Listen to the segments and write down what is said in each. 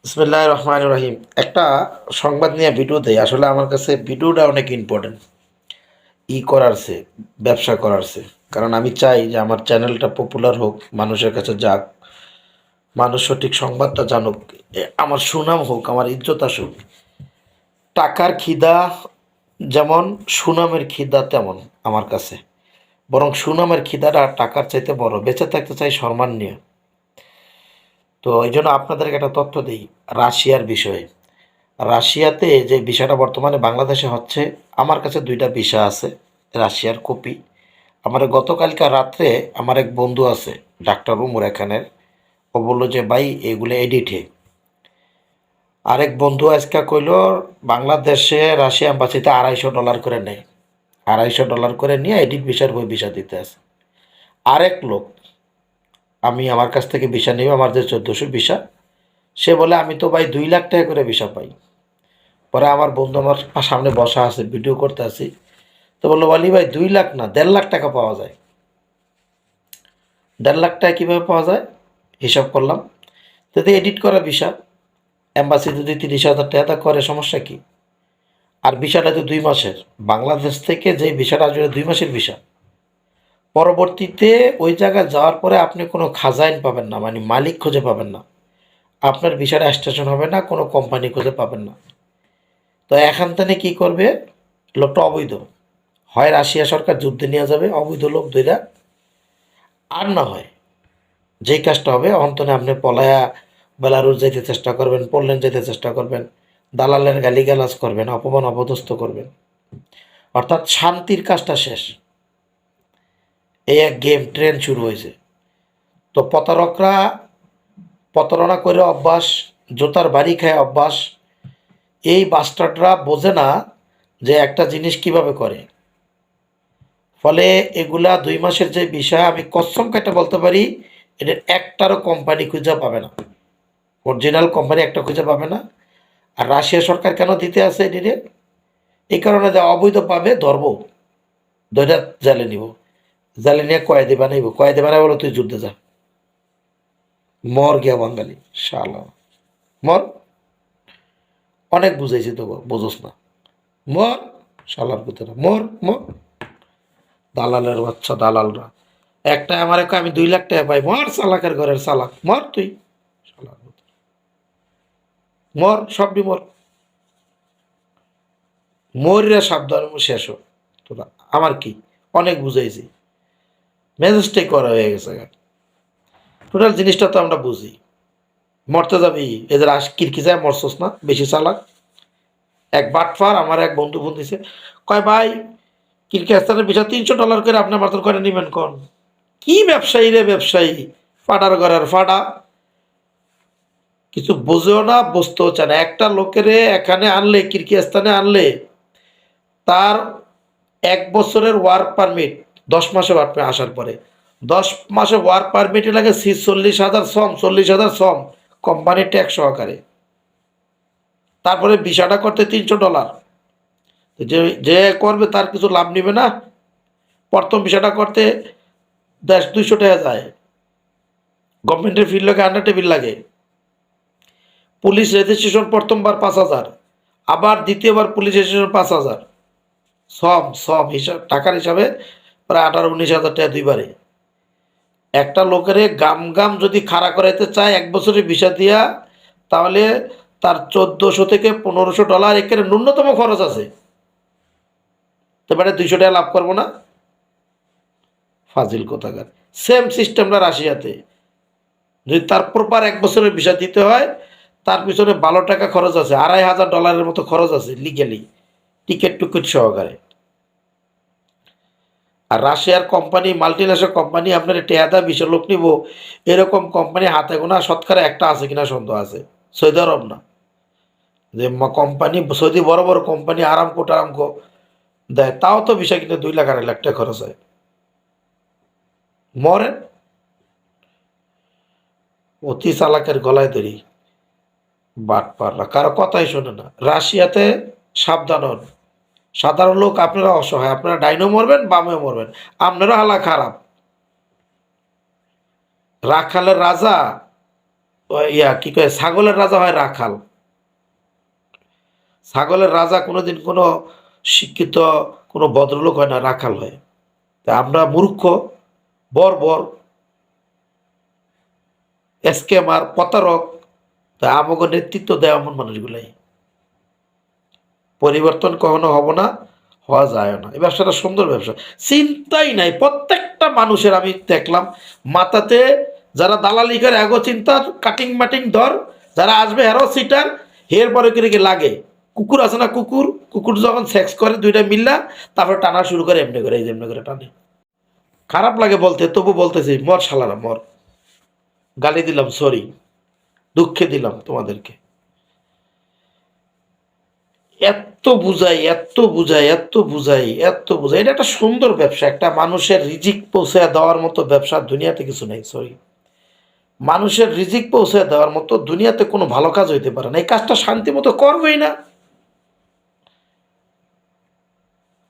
বিসমিল্লাহির রহমানির রহিম। একটা সংবাদ নিয়ে ভিডিও দেই। আসলে আমার কাছে ভিডিওটা অনেক ইম্পর্টেন্ট। করারছে, ব্যবসা করারছে। কারণ আমি চাই যে আমার চ্যানেলটা পপুলার হোক, মানুষের কাছে যাক, মানুষ সঠিক সংবাদটা জানুক, আমার সুনাম হোক, আমার ইজ্জত আসুক। টাকার খিদা যেমন, সুনামের খিদা তেমন আমার কাছে। বরং সুনামের খিদাটা টাকার চাইতে বড়। বেঁচে থাকতে চাই সম্মান নিয়ে। তো এই জন্য আপনাদেরকে একটা তথ্য দিই রাশিয়ার বিষয়ে। রাশিয়াতে যে ভিসাটা বর্তমানে বাংলাদেশে হচ্ছে, আমার কাছে ২টা ভিসা আছে, রাশিয়ার কপি। আমার গতকালকে রাত্রে আমার এক বন্ধু আছে, ডাক্তার উমর এখানের, ও বললো যে ভাই এগুলো এডিটে। আরেক বন্ধু আজকে কইল বাংলাদেশে রাশিয়া এম্বাসিতে $250 করে নেয়। $250 করে নিয়ে এডিট ভিসার বই ভিসা দিতে আছে। আরেক লোক, আমি আমার কাছ থেকে ভিসা নিব, আমার যে 1400 ভিসা, সে বলে আমি তো ভাই 2 লাখ টাকা করে ভিসা পাই। পরে আমার বন্ধু আমার সামনে বসা আছে, ভিডিও করতে আছি, তো বললো বলি ভাই 2 লাখ না 1.5 লাখ টাকা পাওয়া যায়। 1.5 লাখ টাকা কীভাবে পাওয়া যায় হিসাব করলাম। যদি এডিট করা ভিসা, এম্বাসি যদি 30,000 টাকা তা করে, সমস্যা কি? আর ভিসাটা তো 2 মাসের। বাংলাদেশ থেকে যে ভিসাটা আসবে 2 মাসের ভিসা। পরবর্তীতে ওই জায়গায় যাওয়ার পরে আপনি কোনো খাজাইন পাবেন না, মানে মালিক খুঁজে পাবেন না। আপনার ভিসাটা স্টেশন হবে না, কোনো কোম্পানি খুঁজে পাবেন না। তো এখান থেকে কী করবে? লোকটা অবৈধ। হয় রাশিয়া সরকার যুদ্ধে নিয়ে যাবে অবৈধ লোক ধইরা, আর না হয় যেই কাজটা হবে অন্তনে আপনি পলায়া বেলারুস যাইতে চেষ্টা করবেন, পোল্যান্ড যেতে চেষ্টা করবেন, দালালের গালিগালাজ করবেন, অপমান অপদস্থ করবেন। অর্থাৎ শান্তির কাজটা শেষ। এই এক গেম ট্রেন শুরু হয়েছে। তো প্রতারকরা প্রতারণা করে অভ্যাস, জোতার বাড়ি খায় অভ্যাস। এই বাস্টার্ডরা বোঝে না যে একটা জিনিস কিভাবে করে। ফলে এগুলা 2 মাসের যে বিষয়, আমি কসম কাটা বলতে পারি এদের একটারও কোম্পানি খুঁজে পাবে না, অরিজিনাল কোম্পানি একটা খুঁজে পাবে না। আর রাশিয়া সরকার কেন দিতে আছে এটিরে? এই কারণে যে অবৈধ পাবে ধরবো, ধরে জালে নিব, জালে নিয়ে কয়েদি বানাইব, কয়েদি বানাই বলো তুই যুদ্ধে যা, মর গিয়া বাঙালি শালা, মর। অনেক বুঝাইছি তো, বোঝোস না, মর শালার পুতেরা, মর মর। দালালের বাচ্চা দালালরা একটা আমার আমি 2 লাখ টাকা পাই, মর চালাকের ঘরের চালাক, মর তুই শালার পুতেরা, মর সবটি মর, মরিয়া সাবধান শেষ হোক তোরা। আমার কি, অনেক বুঝাইছি, মেজাজটাই করা হয়ে গেছে। টোটাল জিনিসটা তো আমরা বুঝি। মরতে যাবি, এদের কিরকি যায়, মরছস না, বেশি চালাক। এক বাটফার আমার এক বন্ধু ফোন দিছে, কয় ভাই কিরগিজস্তানের বিষয় $300 করে আপনার মারধর করে নেবেন কোন? কি ব্যবসায়ী রে ব্যবসায়ী, ফাটার ঘরের ফাটা, কিছু বোঝেও না, বুঝতেও চায় না। একটা লোকেরে এখানে আনলে, কিরগিজস্তানে আনলে, তার 1 বছরের ওয়ার্ক পারমিট, 10 মাসে ওয়ার্ক পারমিট আসার পরে 10 মাসে ওয়ার্ক পারমিটে লাগে 40,000 সম, 40,000 সম, কোম্পানি ট্যাক্স সহকারে। তারপরে ভিসাটা করতে $300। যে যে করবে তার কিছু লাভ নিবে না। প্রথম ভিসাটা করতে 150-200 টাকা যায়, গভর্নমেন্টের ফিল লাগে, আন্ডার টেবিল লাগে। পুলিশ রেজিস্ট্রেশন প্রথমবার 5,000, আবার দ্বিতীয়বার পুলিশ রেজিস্ট্রেশন 5,000, সব সব হিসাব টাকার হিসাবে প্রায় 18-19 হাজার টাকা দুইবারে। একটা লোকেরে গাম গাম যদি খাড়া করাইতে চায় 1 বছরের ভিসা দিয়া, তাহলে তার 1400 থেকে $1,500 একের ন্যূনতম খরচ আছে। তো মানে 200 টাকা লাভ করবো না? ফাজিল কোথাকার। সেম সিস্টেমটা রাশিয়াতে, যদি তার প্রপার 1 বছরের ভিসা দিতে হয়, তার পিছনে $12 খরচ আছে, $2,500 মতো খরচ আছে লিগেলি, টিকিট টুকিট সহকারে। আর রাশিয়ার কোম্পানি, মাল্টিন্যাশনাল কোম্পানি আপনার টেহাদা বিশাল লোক নিব, এরকম কোম্পানি হাতে গোনা শতকরা একটা আছে কিনা সন্দেহ আছে। সৌদি আরব না, যে কোম্পানি সৌদি বড় বড় কোম্পানি আরামকো টারামকো দেয়, তাও তো বিষয় কিন্তু 2 লাখ 2.5 লাখ টাকা খরচ হয়। মরেন অতি চালাকের গলায় ধরি, বাট পাররা কারো কথাই শোনে না। রাশিয়াতে সাবধান হন, সাধারণ লোক আপনারা অসহায়, আপনারা ডাইনও মরবেন বামেও মরবেন, আপনারও হালা খারাপ। রাখালের রাজা কি কয়, ছাগলের রাজা হয় রাখাল। ছাগলের রাজা কোনোদিন কোনো শিক্ষিত কোনো ভদ্রলোক হয় না, রাখাল হয়। তা আমরা মূর্খ, বর্বর, স্ক্যামার, প্রতারক। তা আমাকে নেতৃত্ব দেয় এমন মানুষগুলাই। পরিবর্তন কখনো হব না, হওয়া যায় না। এই ব্যবসাটা সুন্দর ব্যবসা, চিন্তাই নাই। প্রত্যেকটা মানুষের আমি দেখলাম মাথাতে, যারা দালালি করে এগো চিন্তা, কাটিং মাটিং ধর, যারা আসবে হেরো সিটার, হের পরে কি লাগে, কুকুর আছে না, কুকুর কুকুর যখন সেক্স করে দুইটা মিল্লা, তারপরে টানা শুরু করে, এমনি করে, এই যে এমনি করে টানে। খারাপ লাগে বলতে, তবু বলতেছি, মর শালারা মর। গালি দিলাম, সরি, দুঃখে দিলাম তোমাদেরকে। এত বুঝাই, এত বুঝাই, এত বুঝাই, এত বুঝাই। এটা একটা সুন্দর ব্যবসা, একটা মানুষের রিজিক পৌঁছে দেওয়ার মতো ব্যবসা দুনিয়াতে কিছু নেই। সরি, মানুষের রিজিক পৌঁছে দেওয়ার মতো দুনিয়াতে কোনো ভালো কাজ হইতে পারে না। এই কাজটা শান্তি মতো করবেই না,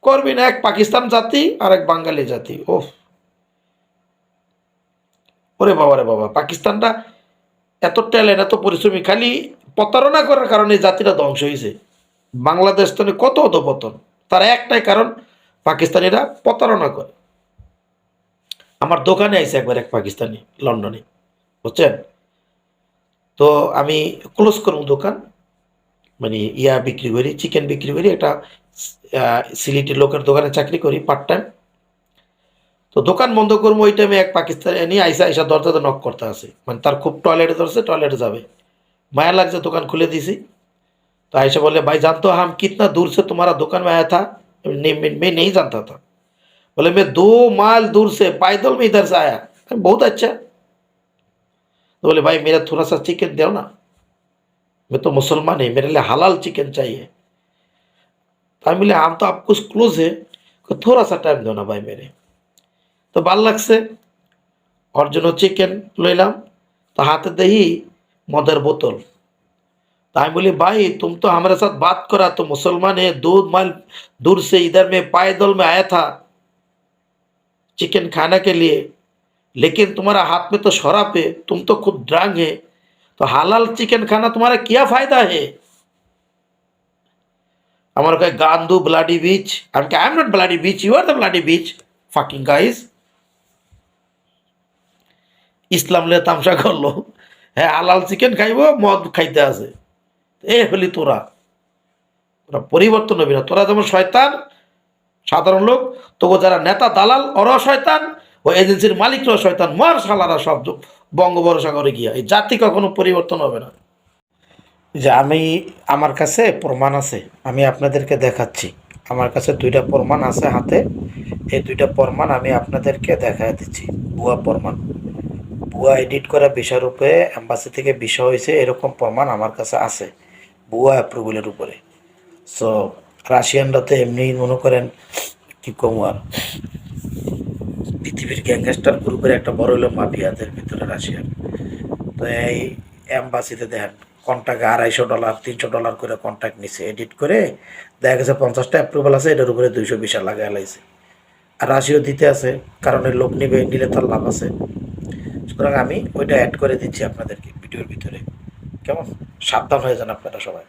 করবি না। এক পাকিস্তান জাতি আর এক বাঙালি জাতি, ও ওরে বাবা রে বাবা, পাকিস্তানটা এত ট্যালেন্ট, এত পরিশ্রমী, খালি প্রতারণা করার কারণে এই জাতিটা ধ্বংস হয়েছে। বাংলাদেশ তো কত অধপতন, তার একটাই কারণ, পাকিস্তানিরা প্রতারণা করে। আমার দোকানে আইসে একবার এক পাকিস্তানি, লন্ডনে, বুঝছেন? তো আমি ক্লোজ করবো দোকান, মানে বিক্রি করি, চিকেন বিক্রি করি, একটা সিলেটি লোকের দোকানে চাকরি করি পার্ট টাইম। তো দোকান বন্ধ করবো, ওই টাইমে এক পাকিস্তানি আইসা আইসা দরজাতে নক করতে আসে, মানে তার খুব টয়লেটে ধরছে, টয়লেটে যাবে, মায়া লাগছে, দোকান খুলে দিছি। तो आयशा बोले भाई जानते हो हम कितना दूर से तुम्हारा दुकान में आया था? नहीं मैं नहीं जानता था। बोले मैं 2 माइल दूर से पैदल में इधर से आया। बहुत अच्छा। तो बोले भाई मेरा थोड़ा सा चिकन दो ना, मैं तो मुसलमान है, मेरे लिए हलाल चिकन चाहिए। तो बोले हम तो आपको क्लोज है, थोड़ा सा टाइम दो ना भाई मेरे। तो ভাল লাগছে, ওর জন্য চিকেন লইলাম। তো হাতে দেখি মদের বোতল। तो मैं बोली भाई तुम तो हमारे साथ बात करा, तो मुसलमान है, 2 माइल दूर से इधर में पैदल में आया था चिकन खाने के लिए, लेकिन तुम्हारा हाथ में तो शराब है, तुम तो खुद ड्रंक है, तो हलाल चिकन खाना तुम्हारा क्या फायदा है? আমার কয় গান্ধু ব্লাডি বিচ। আমি কে I am not bloody bitch, you are the bloody bitch fucking guys. Islam লে তামসা করলো, হ্যাঁ হালাল চিকেন খাইবো, মদ খাইতে আছে। এ হলি তোরা, তোরা পরিবর্তন হবি না। তোরা যেমন শয়তান সাধারণ লোক, তবু যারা নেতা দালাল ওরাও শয়তান, ওই এজেন্সির মালিকরাও শয়তান। মার শালারা সব বঙ্গোপসাগরে গিয়া, এই জাতি কখনো পরিবর্তন হবে না। যে আমি, আমার কাছে প্রমাণ আছে, আমি আপনাদেরকে দেখাচ্ছি। আমার কাছে 2টা প্রমাণ আছে হাতে, এই 2টা প্রমাণ আমি আপনাদেরকে দেখায় দিচ্ছি। ভুয়া প্রমাণ, ভুয়া এডিট করা ভিসার উপরে এম্বাসি থেকে ভিসা হয়েছে, এরকম প্রমাণ আমার কাছে আছে, ভুয়া অ্যাপ্রুভালের উপরে। সো রাশিয়ানরা তো এমনি মনে করেন কি কম, আর পৃথিবীর গ্যাংস্টার গ্রুপের একটা বড় হলো মাফিয়াদের ভিতরে রাশিয়ান। তো এই এম্বাসিতে দেখেন কন্ট্যাক্ট $250 $300 করে কন্ট্যাক্ট নিছে, এডিট করে দেখা গেছে 50টা অ্যাপ্রুভাল আছে, এটার উপরে 200 ভিসা লাগাই লাইছে। আর রাশিয়াও দিতে আছে, কারণ এই লোক নিবে, নিলে তার লাভ আছে। সুতরাং আমি ওইটা অ্যাড করে দিচ্ছি আপনাদেরকে ভিডিওর ভিতরে, কেমন? সাবধান হয়ে যান আপনারা সবাই।